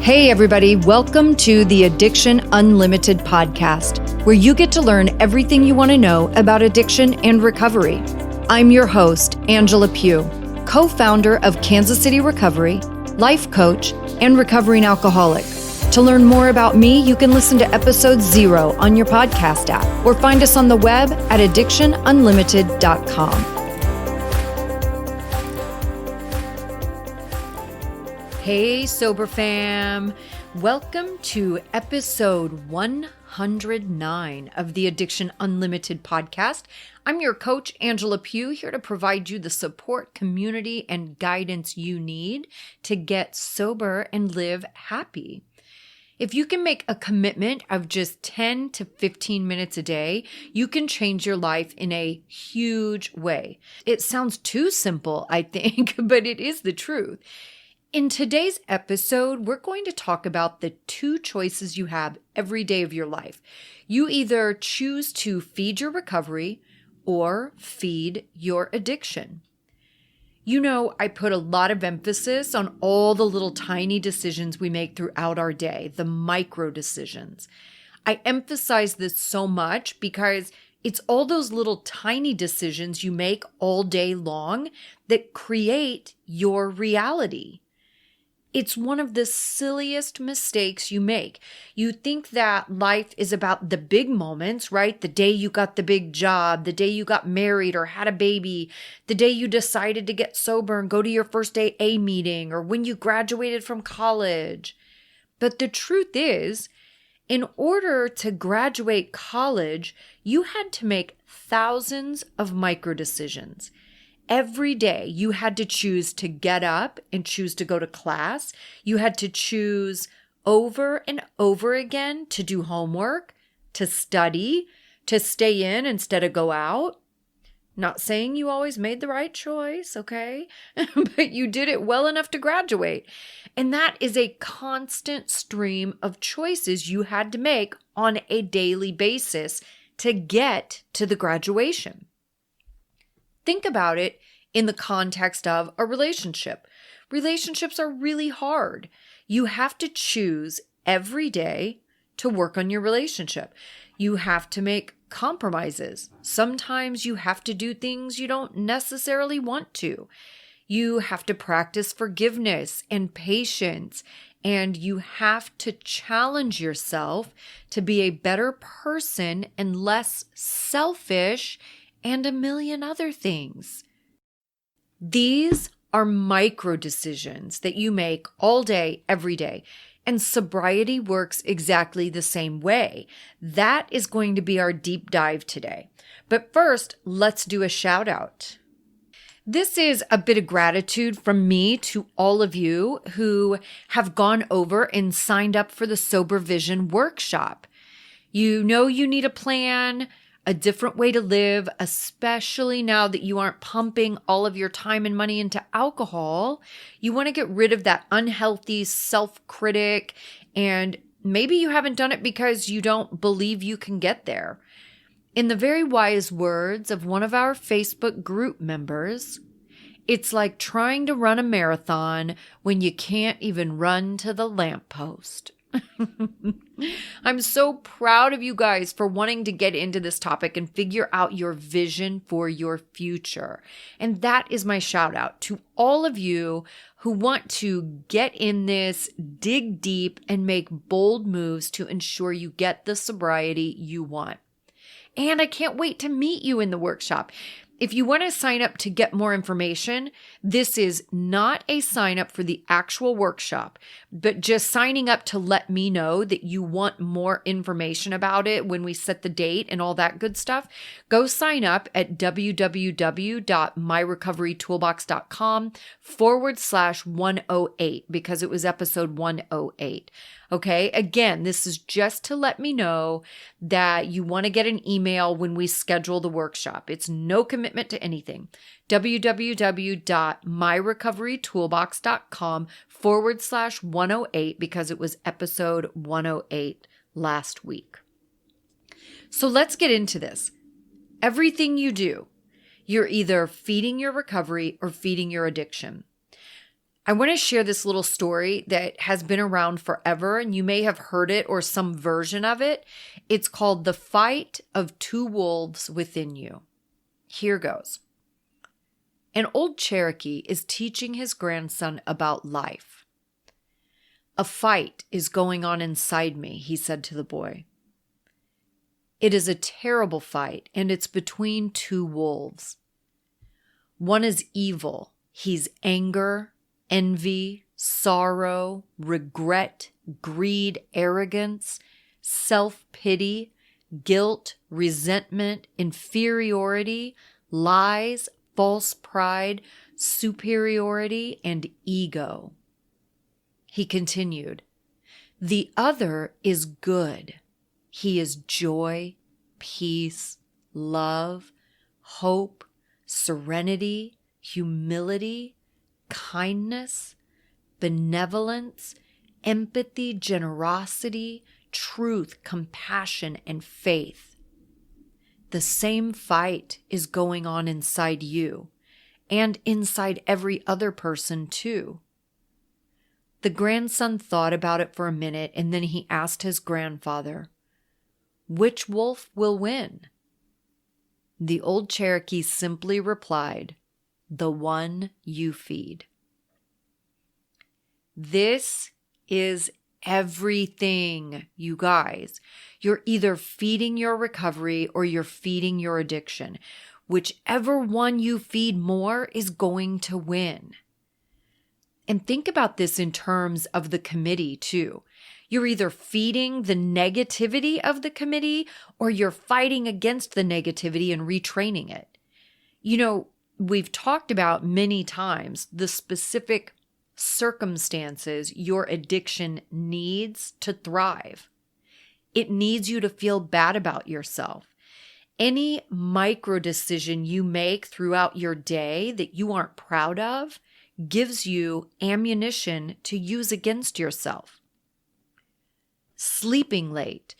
Hey everybody, welcome to the Addiction Unlimited podcast, where you get to learn everything you want to know about addiction and recovery. I'm your host, Angela Pugh, co-founder of Kansas City Recovery, life coach, and recovering alcoholic. To learn more about me, you can listen to episode 0 on your podcast app or find us on the web at addictionunlimited.com. Hey, Sober Fam. Welcome to episode 109 of the Addiction Unlimited podcast. I'm your coach, Angela Pugh, here to provide you the support, community, and guidance you need to get sober and live happy. If you can make a commitment of just 10 to 15 minutes a day, you can change your life in a huge way. It sounds too simple, I think, but it is the truth. In today's episode, we're going to talk about the 2 choices you have every day of your life. You either choose to feed your recovery or feed your addiction. You know, I put a lot of emphasis on all the little tiny decisions we make throughout our day, the micro decisions. I emphasize this so much because it's all those little tiny decisions you make all day long that create your reality. It's one of the silliest mistakes you make. You think that life is about the big moments, right? The day you got the big job, the day you got married or had a baby, the day you decided to get sober and go to your first AA meeting, or when you graduated from college. But the truth is, in order to graduate college, you had to make thousands of micro decisions. Every day you had to choose to get up and choose to go to class. You had to choose over and over again to do homework, to study, to stay in instead of go out. Not saying you always made the right choice, okay? But you did it well enough to graduate. And that is a constant stream of choices you had to make on a daily basis to get to the graduation. Think about it in the context of a relationship. Relationships are really hard. You have to choose every day to work on your relationship. You have to make compromises. Sometimes you have to do things you don't necessarily want to. You have to practice forgiveness and patience, and you have to challenge yourself to be a better person and less selfish, and a million other things. These are micro decisions that you make all day, every day. And sobriety works exactly the same way. That is going to be our deep dive today. But first, let's do a shout out. This is a bit of gratitude from me to all of you who have gone over and signed up for the Sober Vision workshop. You know you need a plan, a different way to live, especially now that you aren't pumping all of your time and money into alcohol. You want to get rid of that unhealthy self-critic, and maybe you haven't done it because you don't believe you can get there. In the very wise words of one of our Facebook group members, it's like trying to run a marathon when you can't even run to the lamppost. I'm so proud of you guys for wanting to get into this topic and figure out your vision for your future. And that is my shout out to all of you who want to get in this, dig deep, and make bold moves to ensure you get the sobriety you want. And I can't wait to meet you in the workshop. If you want to sign up to get more information, this is not a sign up for the actual workshop, but just signing up to let me know that you want more information about it when we set the date and all that good stuff. Go sign up at www.myrecoverytoolbox.com/108 because it was episode 108. Okay, again, this is just to let me know that you want to get an email when we schedule the workshop. It's no commitment to anything. www.myrecoverytoolbox.com/108 because it was episode 108 last week. So let's get into this. Everything you do, you're either feeding your recovery or feeding your addiction. I want to share this little story that has been around forever, and you may have heard it or some version of it. It's called The Fight of Two Wolves Within You. Here goes. An old Cherokee is teaching his grandson about life. "A fight is going on inside me," he said to the boy. "It is a terrible fight, and it's between two wolves. One is evil. He's anger, envy, sorrow, regret, greed, arrogance, self-pity, guilt, resentment, inferiority, lies, false pride, superiority, and ego." He continued, "The other is good. He is joy, peace, love, hope, serenity, humility, kindness, benevolence, empathy, generosity, truth, compassion, and faith. The same fight is going on inside you and inside every other person too." The grandson thought about it for a minute, and then he asked his grandfather, "Which wolf will win?" The old Cherokee simply replied, "The one you feed." This is everything, you guys. You're either feeding your recovery or you're feeding your addiction. Whichever one you feed more is going to win. And think about this in terms of the committee too. You're either feeding the negativity of the committee or you're fighting against the negativity and retraining it. You know, we've talked about many times the specific circumstances your addiction needs to thrive. It needs you to feel bad about yourself. Any micro decision you make throughout your day that you aren't proud of gives you ammunition to use against yourself. Sleeping late,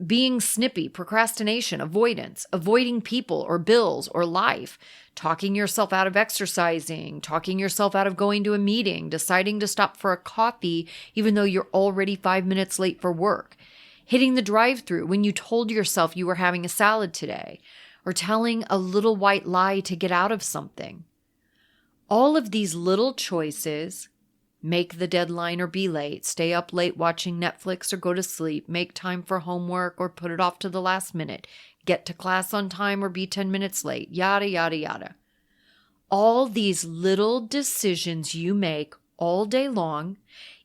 being snippy, procrastination, avoidance, avoiding people or bills or life, talking yourself out of exercising, talking yourself out of going to a meeting, deciding to stop for a coffee even though you're already 5 minutes late for work, hitting the drive-thru when you told yourself you were having a salad today, or telling a little white lie to get out of something. All of these little choices, make the deadline or be late, stay up late watching Netflix or go to sleep, make time for homework or put it off to the last minute, get to class on time or be 10 minutes late, yada, yada, yada. All these little decisions you make all day long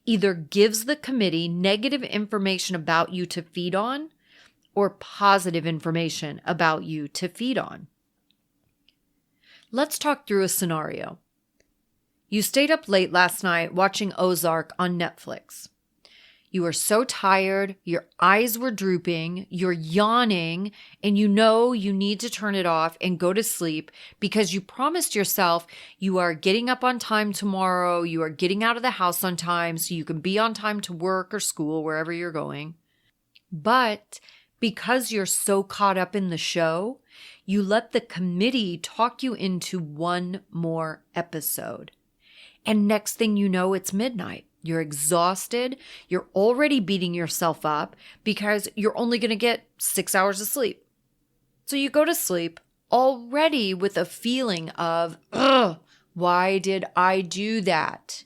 either gives the committee negative information about you to feed on or positive information about you to feed on. Let's talk through a scenario. You stayed up late last night watching Ozark on Netflix. You were so tired, your eyes were drooping, you're yawning, and you know you need to turn it off and go to sleep because you promised yourself you are getting up on time tomorrow, you are getting out of the house on time so you can be on time to work or school, wherever you're going. But because you're so caught up in the show, you let the committee talk you into one more episode. And next thing you know, it's midnight. You're exhausted. You're already beating yourself up because you're only going to get 6 hours of sleep. So you go to sleep already with a feeling of, ugh, why did I do that?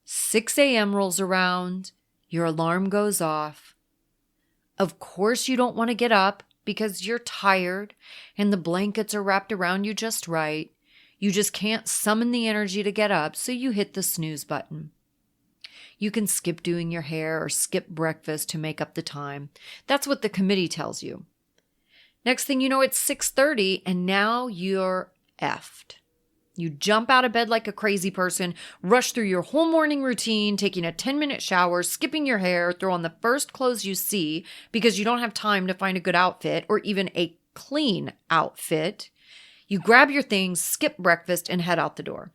6 a.m. rolls around. Your alarm goes off. Of course, you don't want to get up because you're tired and the blankets are wrapped around you just right. You just can't summon the energy to get up, so you hit the snooze button. You can skip doing your hair or skip breakfast to make up the time. That's what the committee tells you. Next thing you know, it's 6:30 and now you're effed. You jump out of bed like a crazy person, rush through your whole morning routine, taking a 10-minute shower, skipping your hair, throw on the first clothes you see because you don't have time to find a good outfit or even a clean outfit. You grab your things, skip breakfast, and head out the door.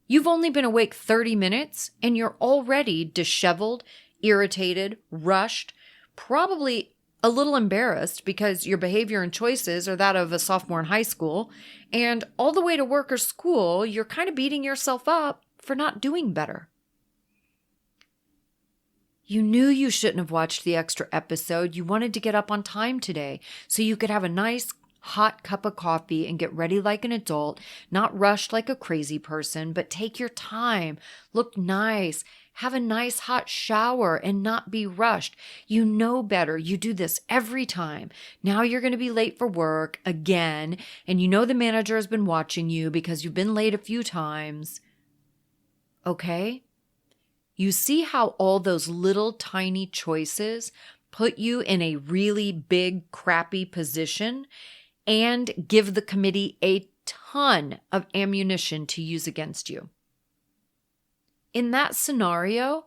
You've only been awake 30 minutes, and you're already disheveled, irritated, rushed, probably a little embarrassed because your behavior and choices are that of a sophomore in high school, and all the way to work or school, you're kind of beating yourself up for not doing better. You knew you shouldn't have watched the extra episode. You wanted to get up on time today so you could have a nice hot cup of coffee and get ready like an adult, not rushed like a crazy person, but take your time, look nice, have a nice hot shower and not be rushed. You know better. You do this every time. Now you're going to be late for work again, and you know the manager has been watching you because you've been late a few times. Okay? You see how all those little tiny choices put you in a really big, crappy position and give the committee a ton of ammunition to use against you. In that scenario,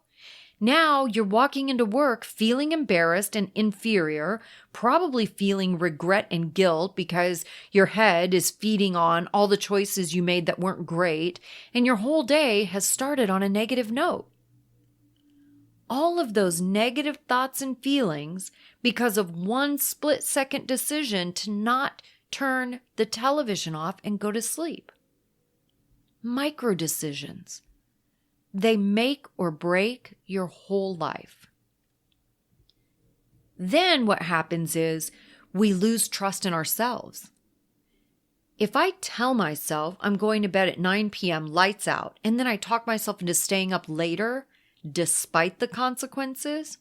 now you're walking into work feeling embarrassed and inferior, probably feeling regret and guilt because your head is feeding on all the choices you made that weren't great, and your whole day has started on a negative note. All of those negative thoughts and feelings because of one split-second decision to not turn the television off and go to sleep. Micro decisions. They make or break your whole life. Then what happens is we lose trust in ourselves. If I tell myself I'm going to bed at 9 p.m. lights out, and then I talk myself into staying up later, despite the consequences,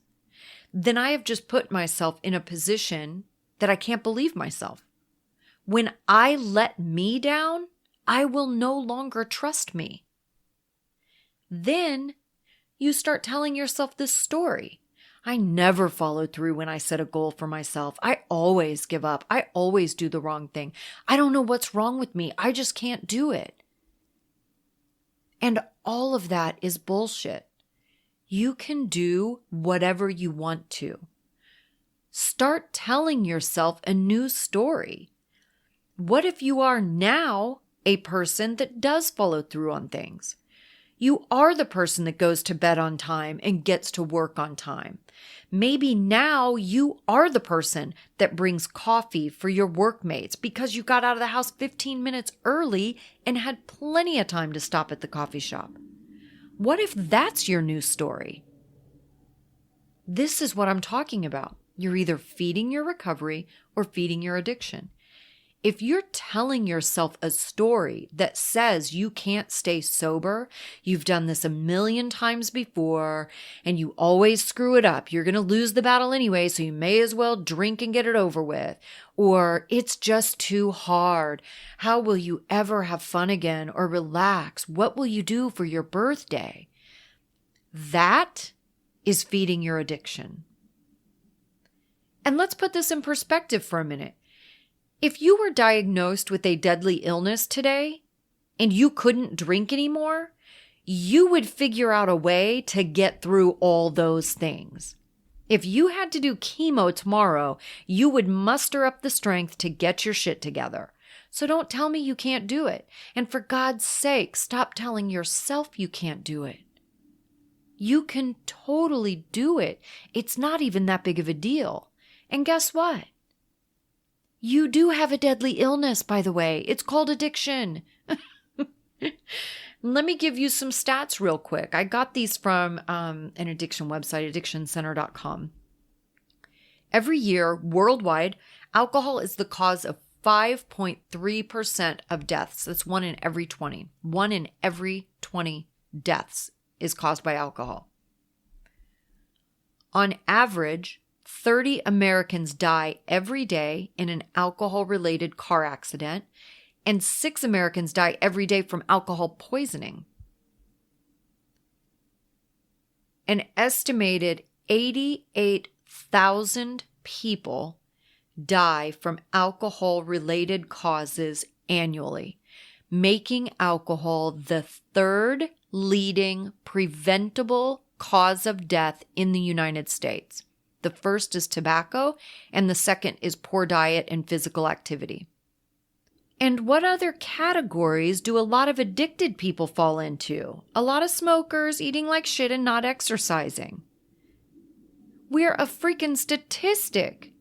then I have just put myself in a position that I can't believe myself. When I let me down, I will no longer trust me. Then you start telling yourself this story. I never follow through when I set a goal for myself. I always give up. I always do the wrong thing. I don't know what's wrong with me. I just can't do it. And all of that is bullshit. You can do whatever you want to. Start telling yourself a new story. What if you are now a person that does follow through on things? You are the person that goes to bed on time and gets to work on time. Maybe now you are the person that brings coffee for your workmates because you got out of the house 15 minutes early and had plenty of time to stop at the coffee shop. What if that's your new story? This is what I'm talking about. You're either feeding your recovery or feeding your addiction. If you're telling yourself a story that says you can't stay sober, you've done this a million times before, and you always screw it up, you're going to lose the battle anyway, so you may as well drink and get it over with, or it's just too hard, how will you ever have fun again or relax? What will you do for your birthday? That is feeding your addiction. And let's put this in perspective for a minute. If you were diagnosed with a deadly illness today and you couldn't drink anymore, you would figure out a way to get through all those things. If you had to do chemo tomorrow, you would muster up the strength to get your shit together. So don't tell me you can't do it. And for God's sake, stop telling yourself you can't do it. You can totally do it. It's not even that big of a deal. And guess what? You do have a deadly illness, by the way. It's called addiction. Let me give you some stats real quick. I got these from an addiction website, addictioncenter.com. Every year, worldwide, alcohol is the cause of 5.3% of deaths. That's 1 in every 20. 1 in every 20 deaths is caused by alcohol. On average, 30 Americans die every day in an alcohol-related car accident, and 6 Americans die every day from alcohol poisoning. An estimated 88,000 people die from alcohol-related causes annually, making alcohol the third leading preventable cause of death in the United States. The first is tobacco, and the second is poor diet and physical activity. And what other categories do a lot of addicted people fall into? A lot of smokers, eating like shit and not exercising. We're a freaking statistic.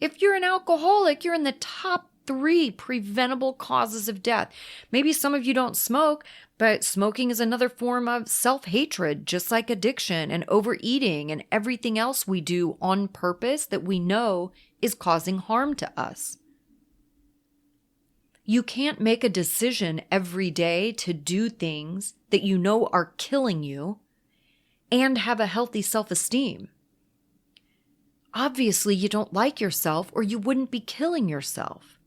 If you're an alcoholic, you're in the top 3 preventable causes of death. Maybe some of you don't smoke, but smoking is another form of self-hatred, just like addiction and overeating and everything else we do on purpose that we know is causing harm to us. You can't make a decision every day to do things that you know are killing you and have a healthy self-esteem. Obviously, you don't like yourself or you wouldn't be killing yourself.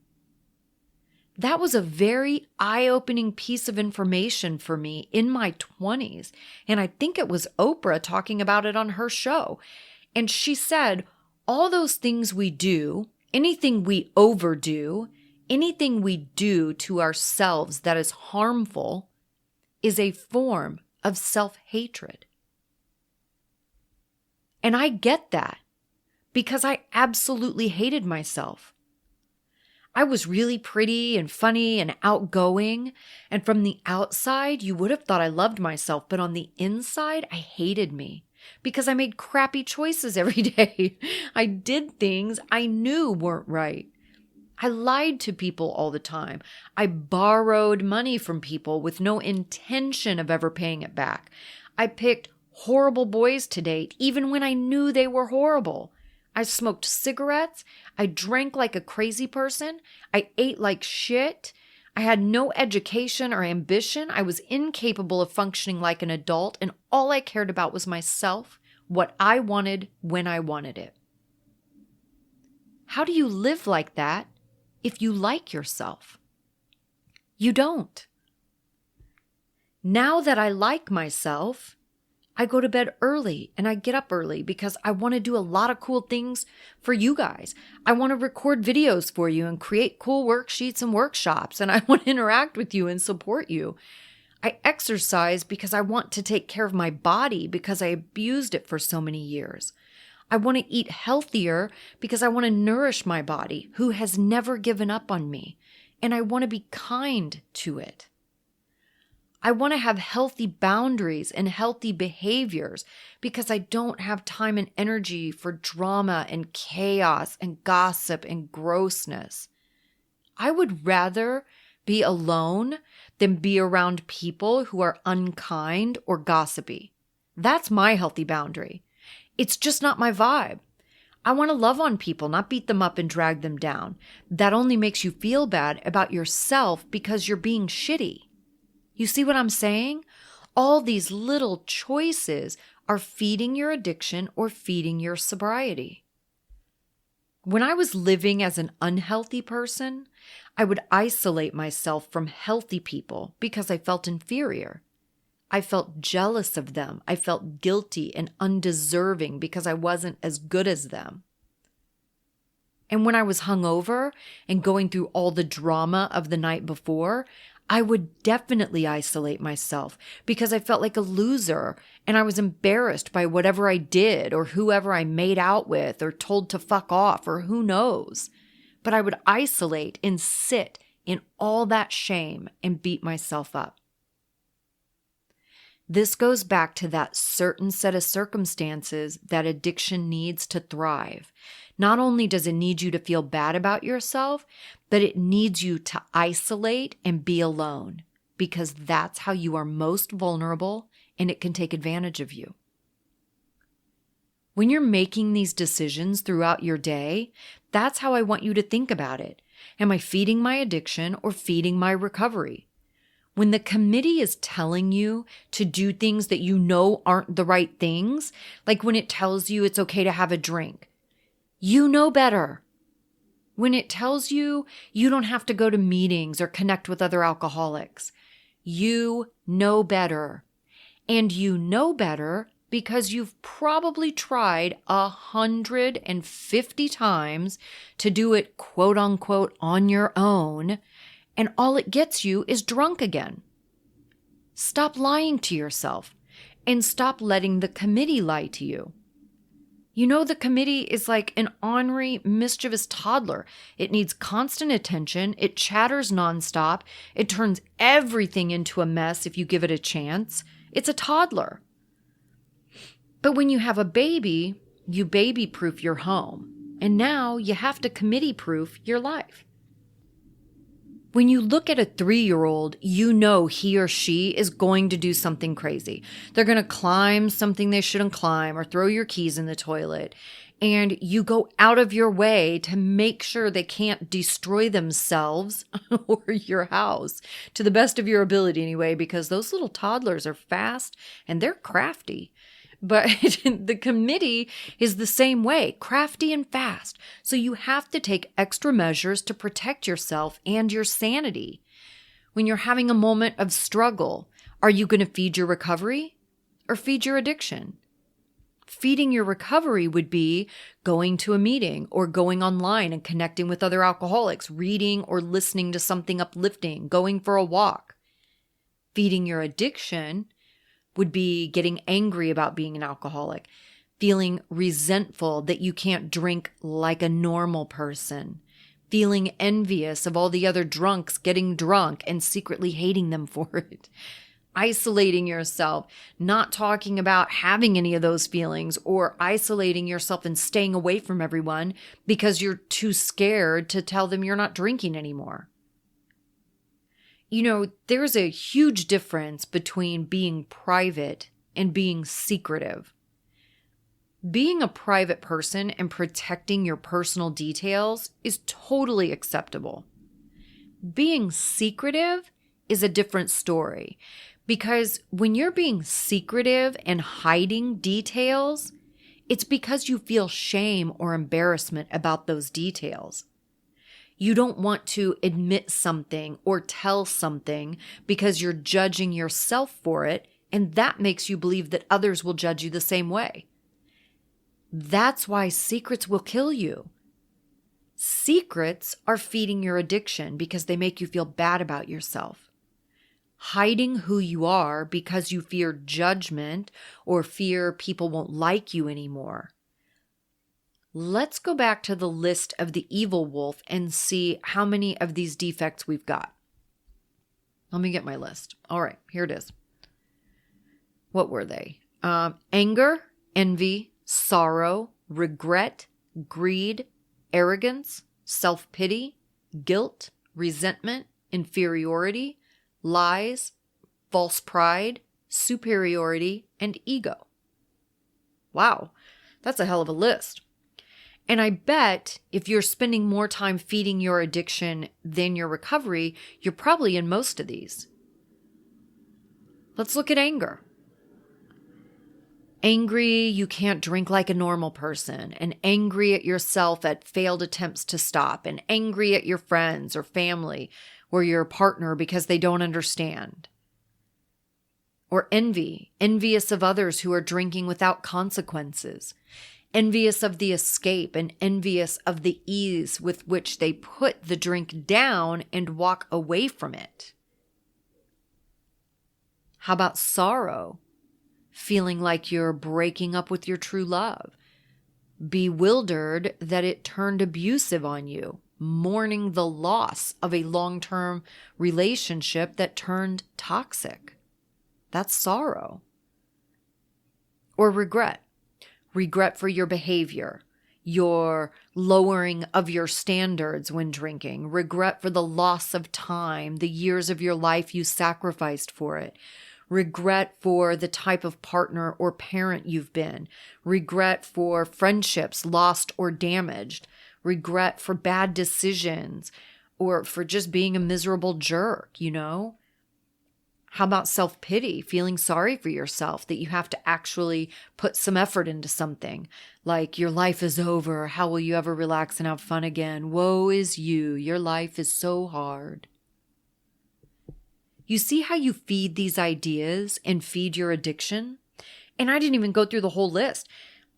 That was a very eye-opening piece of information for me in my 20s. And I think it was Oprah talking about it on her show. And she said, all those things we do, anything we overdo, anything we do to ourselves that is harmful is a form of self-hatred. And I get that because I absolutely hated myself. I was really pretty and funny and outgoing, and from the outside, you would have thought I loved myself, but on the inside, I hated me because I made crappy choices every day. I did things I knew weren't right. I lied to people all the time. I borrowed money from people with no intention of ever paying it back. I picked horrible boys to date, even when I knew they were horrible. I smoked cigarettes. I drank like a crazy person. I ate like shit. I had no education or ambition. I was incapable of functioning like an adult, and all I cared about was myself, what I wanted when I wanted it. How do you live like that if you like yourself? You don't. Now that I like myself, I go to bed early and I get up early because I want to do a lot of cool things for you guys. I want to record videos for you and create cool worksheets and workshops, and I want to interact with you and support you. I exercise because I want to take care of my body because I abused it for so many years. I want to eat healthier because I want to nourish my body, who has never given up on me, and I want to be kind to it. I want to have healthy boundaries and healthy behaviors because I don't have time and energy for drama and chaos and gossip and grossness. I would rather be alone than be around people who are unkind or gossipy. That's my healthy boundary. It's just not my vibe. I want to love on people, not beat them up and drag them down. That only makes you feel bad about yourself because you're being shitty. You see what I'm saying? All these little choices are feeding your addiction or feeding your sobriety. When I was living as an unhealthy person, I would isolate myself from healthy people because I felt inferior. I felt jealous of them. I felt guilty and undeserving because I wasn't as good as them. And when I was hungover and going through all the drama of the night before, I would definitely isolate myself because I felt like a loser and I was embarrassed by whatever I did or whoever I made out with or told to fuck off or who knows. But I would isolate and sit in all that shame and beat myself up. This goes back to that certain set of circumstances that addiction needs to thrive. Not only does it need you to feel bad about yourself, but it needs you to isolate and be alone because that's how you are most vulnerable and it can take advantage of you. When you're making these decisions throughout your day, that's how I want you to think about it. Am I feeding my addiction or feeding my recovery? When the committee is telling you to do things that you know aren't the right things, like when it tells you it's okay to have a drink, you know better. When it tells you you don't have to go to meetings or connect with other alcoholics, you know better. And you know better because you've probably tried 150 times to do it quote unquote on your own, and all it gets you is drunk again. Stop lying to yourself and stop letting the committee lie to you. You know, the committee is like an ornery, mischievous toddler. It needs constant attention. It chatters nonstop. It turns everything into a mess if you give it a chance. It's a toddler. But when you have a baby, you baby-proof your home. And now you have to committee-proof your life. When you look at a 3-year-old, you know he or she is going to do something crazy. They're going to climb something they shouldn't climb or throw your keys in the toilet. And you go out of your way to make sure they can't destroy themselves or your house to the best of your ability anyway, because those little toddlers are fast and they're crafty. But the committee is the same way, crafty and fast. So you have to take extra measures to protect yourself and your sanity. When you're having a moment of struggle, are you going to feed your recovery or feed your addiction? Feeding your recovery would be going to a meeting or going online and connecting with other alcoholics, reading or listening to something uplifting, going for a walk. Feeding your addiction would be getting angry about being an alcoholic, feeling resentful that you can't drink like a normal person, feeling envious of all the other drunks getting drunk and secretly hating them for it, isolating yourself, not talking about having any of those feelings, or isolating yourself and staying away from everyone because you're too scared to tell them you're not drinking anymore. You know, there's a huge difference between being private and being secretive. Being a private person and protecting your personal details is totally acceptable. Being secretive is a different story, because when you're being secretive and hiding details, it's because you feel shame or embarrassment about those details. You don't want to admit something or tell something because you're judging yourself for it, and that makes you believe that others will judge you the same way. That's why secrets will kill you. Secrets are feeding your addiction because they make you feel bad about yourself. Hiding who you are because you fear judgment or fear people won't like you anymore. Let's go back to the list of the evil wolf and see how many of these defects we've got. Let me get my list. All right, here it is. What were they? Anger, envy, sorrow, regret, greed, arrogance, self-pity, guilt, resentment, inferiority, lies, false pride, superiority, and ego. Wow, that's a hell of a list. And I bet if you're spending more time feeding your addiction than your recovery, you're probably in most of these. Let's look at anger. Angry you can't drink like a normal person, and angry at yourself at failed attempts to stop, and angry at your friends or family or your partner because they don't understand. Or envy, envious of others who are drinking without consequences. Envious of the escape and envious of the ease with which they put the drink down and walk away from it. How about sorrow? Feeling like you're breaking up with your true love. Bewildered that it turned abusive on you. Mourning the loss of a long-term relationship that turned toxic. That's sorrow. Or regret. Regret for your behavior, your lowering of your standards when drinking, regret for the loss of time, the years of your life you sacrificed for it, regret for the type of partner or parent you've been, regret for friendships lost or damaged, regret for bad decisions, or for just being a miserable jerk, you know? How about self-pity, feeling sorry for yourself that you have to actually put some effort into something, like your life is over, how will you ever relax and have fun again? Woe is you, your life is so hard. You see how you feed these ideas and feed your addiction? And I didn't even go through the whole list.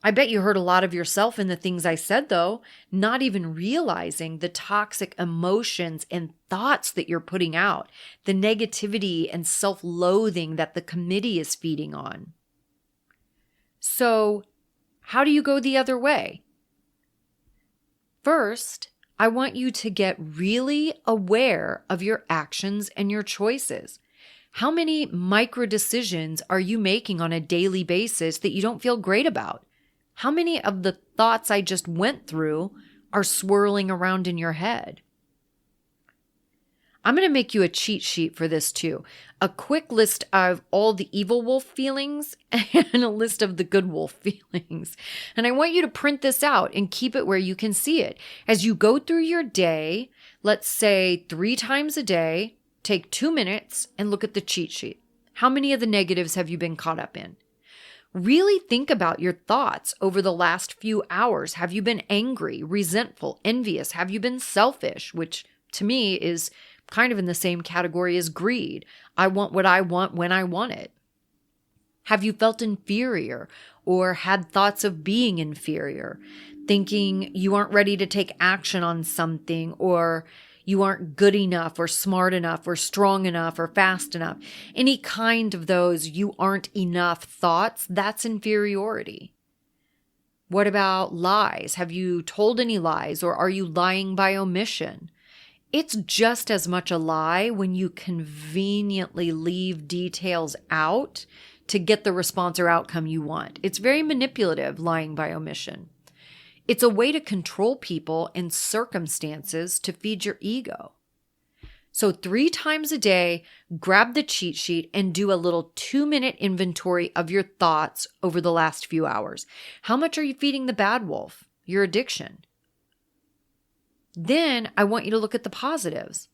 I bet you heard a lot of yourself in the things I said, though, not even realizing the toxic emotions and thoughts that you're putting out, the negativity and self-loathing that the committee is feeding on. So, how do you go the other way? First, I want you to get really aware of your actions and your choices. How many micro decisions are you making on a daily basis that you don't feel great about? How many of the thoughts I just went through are swirling around in your head? I'm going to make you a cheat sheet for this too. A quick list of all the evil wolf feelings and a list of the good wolf feelings. And I want you to print this out and keep it where you can see it. As you go through your day, let's say 3 times a day, take 2 minutes and look at the cheat sheet. How many of the negatives have you been caught up in? Really think about your thoughts over the last few hours. Have you been angry, resentful, envious? Have you been selfish, which to me is kind of in the same category as greed? I want what I want when I want it. Have you felt inferior or had thoughts of being inferior, thinking you aren't ready to take action on something, or you aren't good enough or smart enough or strong enough or fast enough? Any kind of those you aren't enough thoughts, that's inferiority. What about lies? Have you told any lies, or are you lying by omission? It's just as much a lie when you conveniently leave details out to get the response or outcome you want. It's very manipulative, lying by omission. It's a way to control people and circumstances to feed your ego. So 3 times a day, grab the cheat sheet and do a little 2-minute inventory of your thoughts over the last few hours. How much are you feeding the bad wolf, your addiction? Then I want you to look at the positives.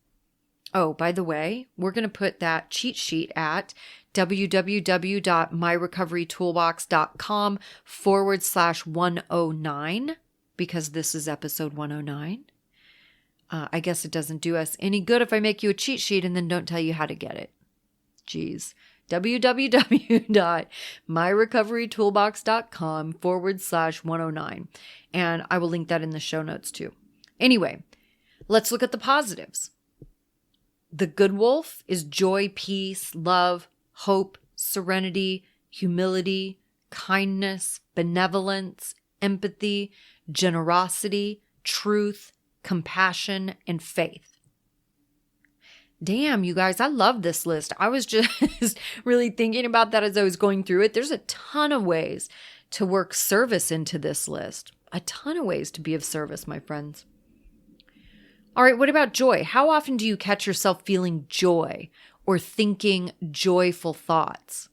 Oh, by the way, we're going to put that cheat sheet at www.myrecoverytoolbox.com/109 because this is episode 109. I guess it doesn't do us any good if I make you a cheat sheet and then don't tell you how to get it. Geez. www.myrecoverytoolbox.com/109. And I will link that in the show notes too. Anyway, let's look at the positives. The good wolf is joy, peace, love, hope, serenity, humility, kindness, benevolence, empathy, generosity, truth, compassion, and faith. Damn, you guys, I love this list. I was just really thinking about that as I was going through it. There's a ton of ways to work service into this list. A ton of ways to be of service, my friends. All right, what about joy? How often do you catch yourself feeling joy or thinking joyful thoughts?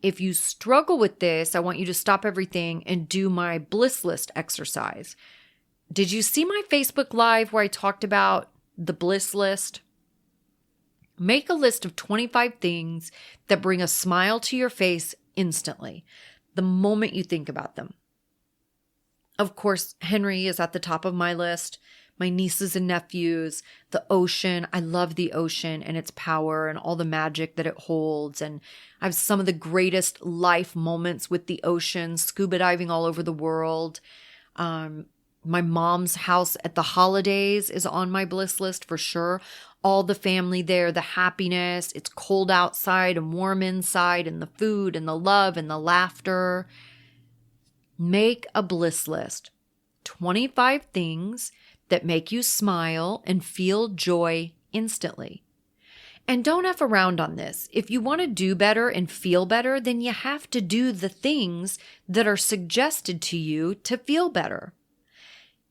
If you struggle with this, I want you to stop everything and do my bliss list exercise. Did you see my Facebook Live where I talked about the bliss list? Make a list of 25 things that bring a smile to your face instantly, the moment you think about them. Of course, Henry is at the top of my list. My nieces and nephews, the ocean. I love the ocean and its power and all the magic that it holds. And I have some of the greatest life moments with the ocean, scuba diving all over the world. My mom's house at the holidays is on my bliss list for sure. All the family there, the happiness. It's cold outside and warm inside, and the food and the love and the laughter. Make a bliss list. 25 things that make you smile and feel joy instantly. And don't F around on this. If you want to do better and feel better, then you have to do the things that are suggested to you to feel better.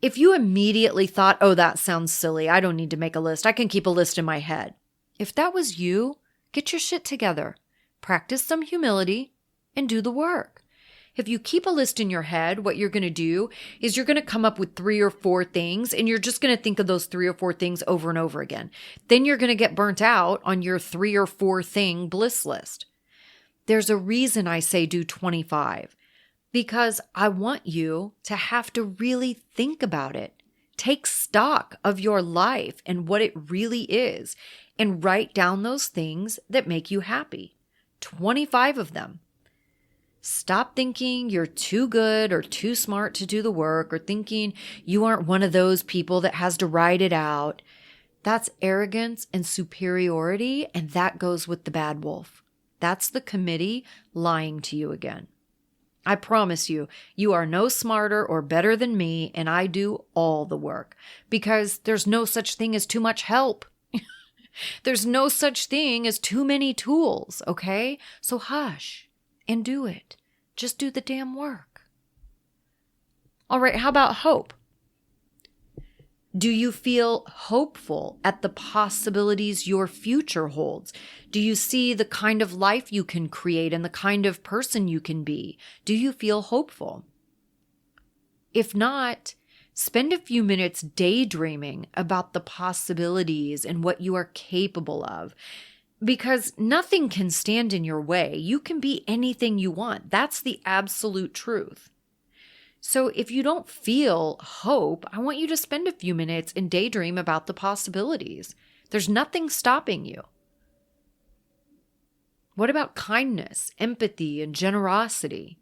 If you immediately thought, oh, that sounds silly, I don't need to make a list, I can keep a list in my head. If that was you, get your shit together. Practice some humility and do the work. If you keep a list in your head, what you're going to do is you're going to come up with 3 or 4 things, and you're just going to think of those 3 or 4 things over and over again. Then you're going to get burnt out on your 3 or 4 thing bliss list. There's a reason I say do 25, because I want you to have to really think about it. Take stock of your life and what it really is, and write down those things that make you happy. 25 of them. Stop thinking you're too good or too smart to do the work, or thinking you aren't one of those people that has to ride it out. That's arrogance and superiority, and that goes with the bad wolf. That's the committee lying to you again. I promise you, you are no smarter or better than me, and I do all the work, because there's no such thing as too much help. There's no such thing as too many tools, okay? So hush and do it. Just do the damn work. All right, how about hope? Do you feel hopeful at the possibilities your future holds? Do you see the kind of life you can create and the kind of person you can be? Do you feel hopeful? If not, spend a few minutes daydreaming about the possibilities and what you are capable of, because nothing can stand in your way. You can be anything you want. That's the absolute truth. So if you don't feel hope, I want you to spend a few minutes and daydream about the possibilities. There's nothing stopping you. What about kindness, empathy, and generosity?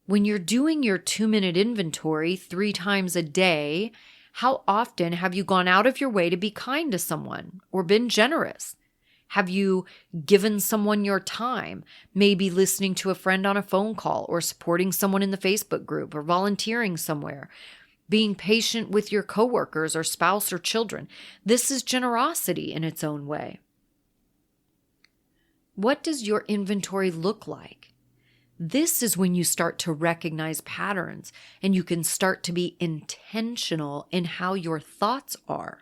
When you're doing your 2-minute inventory 3 times a day, how often have you gone out of your way to be kind to someone or been generous? Have you given someone your time, maybe listening to a friend on a phone call or supporting someone in the Facebook group or volunteering somewhere, being patient with your coworkers or spouse or children? This is generosity in its own way. What does your inventory look like? This is when you start to recognize patterns and you can start to be intentional in how your thoughts are.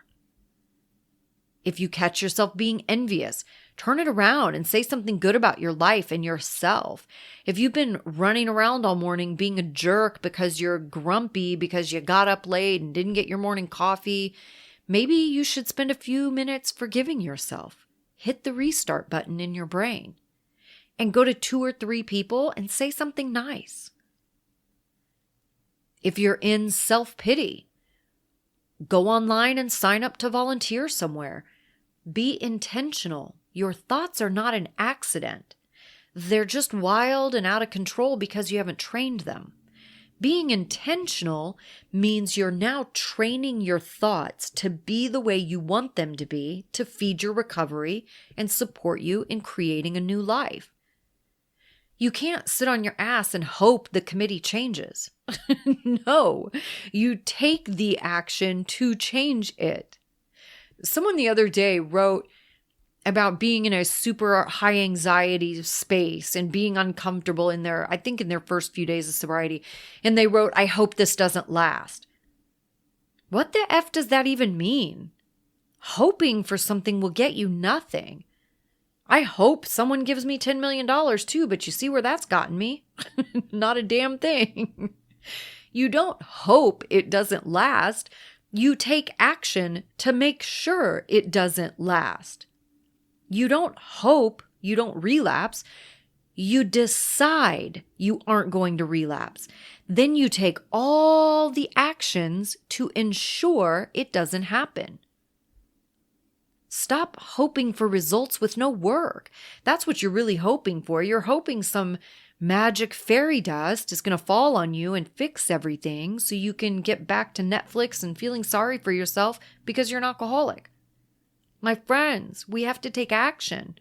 If you catch yourself being envious, turn it around and say something good about your life and yourself. If you've been running around all morning being a jerk because you're grumpy because you got up late and didn't get your morning coffee, maybe you should spend a few minutes forgiving yourself. Hit the restart button in your brain and go to 2 or 3 people and say something nice. If you're in self-pity, go online and sign up to volunteer somewhere. Be intentional. Your thoughts are not an accident. They're just wild and out of control because you haven't trained them. Being intentional means you're now training your thoughts to be the way you want them to be, to feed your recovery and support you in creating a new life. You can't sit on your ass and hope the committee changes. No, you take the action to change it. Someone the other day wrote about being in a super high anxiety space and being uncomfortable in their first few days of sobriety. And they wrote, "I hope this doesn't last." What the F does that even mean? Hoping for something will get you nothing. I hope someone gives me $10 million too, but you see where that's gotten me? Not a damn thing. You don't hope it doesn't last. You take action to make sure it doesn't last. You don't hope you don't relapse. You decide you aren't going to relapse. Then you take all the actions to ensure it doesn't happen. Stop hoping for results with no work. That's what you're really hoping for. You're hoping some magic fairy dust is going to fall on you and fix everything so you can get back to Netflix and feeling sorry for yourself because you're an alcoholic. My friends, we have to take action.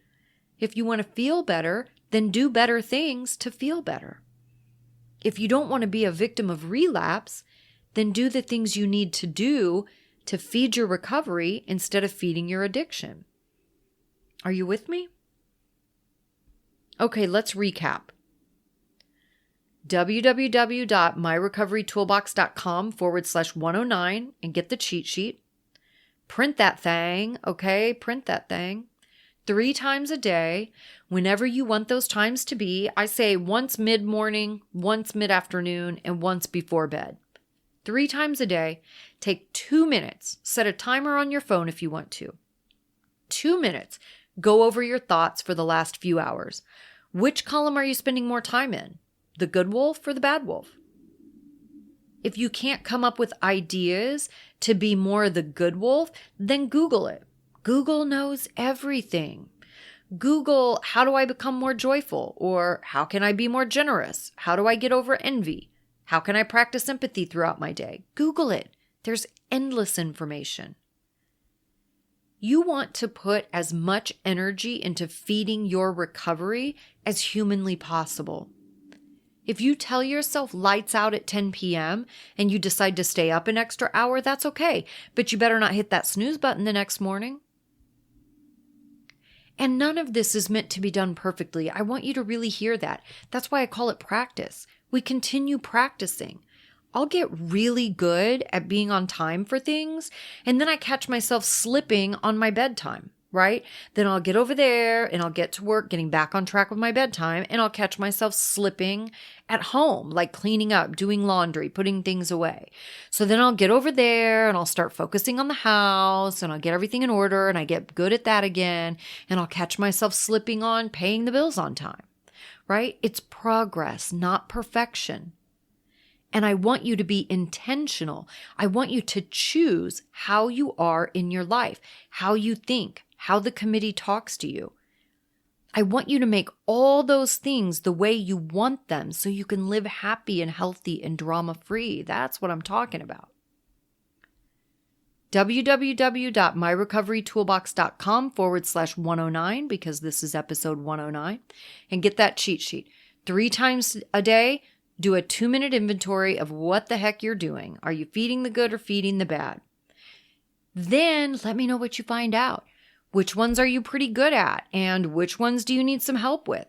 If you want to feel better, then do better things to feel better. If you don't want to be a victim of relapse, then do the things you need to do to feed your recovery instead of feeding your addiction. Are you with me? Okay, let's recap. www.myrecoverytoolbox.com/109 and get the cheat sheet. Print that thing, okay? Print that thing. 3 times a day, whenever you want those times to be. I say once mid-morning, once mid-afternoon, and once before bed. 3 times a day. Take 2 minutes. Set a timer on your phone if you want to. 2 minutes. Go over your thoughts for the last few hours. Which column are you spending more time in? The good wolf or the bad wolf? If you can't come up with ideas to be more the good wolf, then Google it. Google knows everything. Google, how do I become more joyful? Or how can I be more generous? How do I get over envy? How can I practice empathy throughout my day? Google it. There's endless information. You want to put as much energy into feeding your recovery as humanly possible. If you tell yourself lights out at 10 p.m. and you decide to stay up an extra hour, that's okay. But you better not hit that snooze button the next morning. And none of this is meant to be done perfectly. I want you to really hear that. That's why I call it practice. We continue practicing. I'll get really good at being on time for things, and then I catch myself slipping on my bedtime, right? Then I'll get over there and I'll get to work, getting back on track with my bedtime, and I'll catch myself slipping at home, like cleaning up, doing laundry, putting things away. So then I'll get over there and I'll start focusing on the house and I'll get everything in order and I get good at that again, and I'll catch myself slipping on paying the bills on time, right? It's progress, not perfection. And I want you to be intentional. I want you to choose how you are in your life, how you think, how the committee talks to you. I want you to make all those things the way you want them so you can live happy and healthy and drama-free. That's what I'm talking about. www.myrecoverytoolbox.com/109, because this is episode 109, and get that cheat sheet. 3 times a day, do a 2-minute inventory of what the heck you're doing. Are you feeding the good or feeding the bad? Then let me know what you find out. Which ones are you pretty good at? And which ones do you need some help with?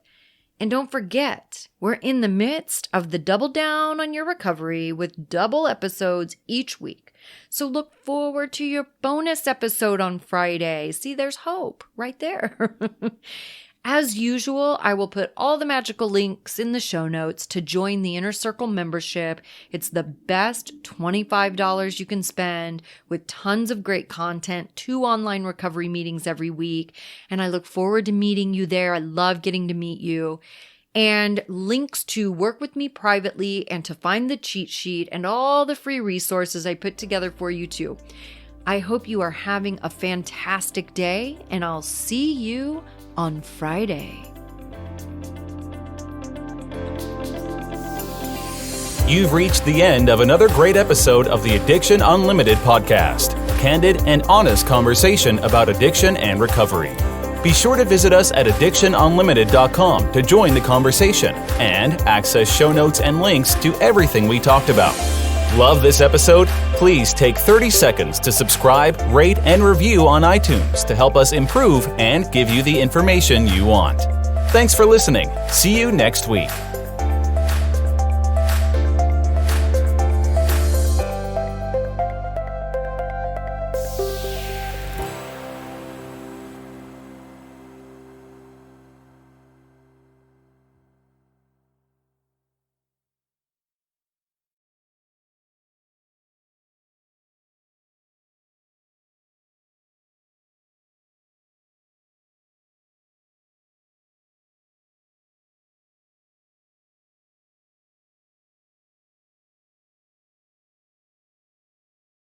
And don't forget, we're in the midst of the double down on your recovery with double episodes each week. So look forward to your bonus episode on Friday. See, there's hope right there. As usual, I will put all the magical links in the show notes to join the Inner Circle membership. It's the best $25 you can spend with tons of great content, 2 online recovery meetings every week. And I look forward to meeting you there. I love getting to meet you. And links to work with me privately and to find the cheat sheet and all the free resources I put together for you too. I hope you are having a fantastic day, and I'll see you on Friday. You've reached the end of another great episode of the Addiction Unlimited podcast. Candid and honest conversation about addiction and recovery. Be sure to visit us at addictionunlimited.com to join the conversation and access show notes and links to everything we talked about. Love this episode? Please take 30 seconds to subscribe, rate, and review on iTunes to help us improve and give you the information you want. Thanks for listening. See you next week.